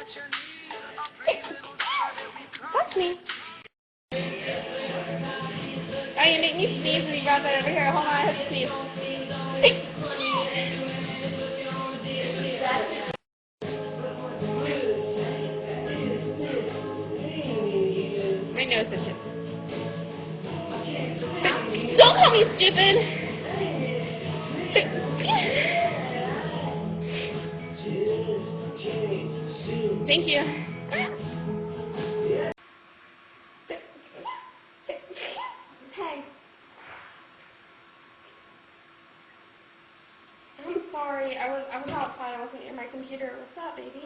That's me. Oh, you make me sneeze when you brought that over here. Hold on, I have to sneeze. My nose itches. Don't call me stupid! Thank you. Hey. I'm sorry. I was outside. I wasn't near my computer. What's up, baby?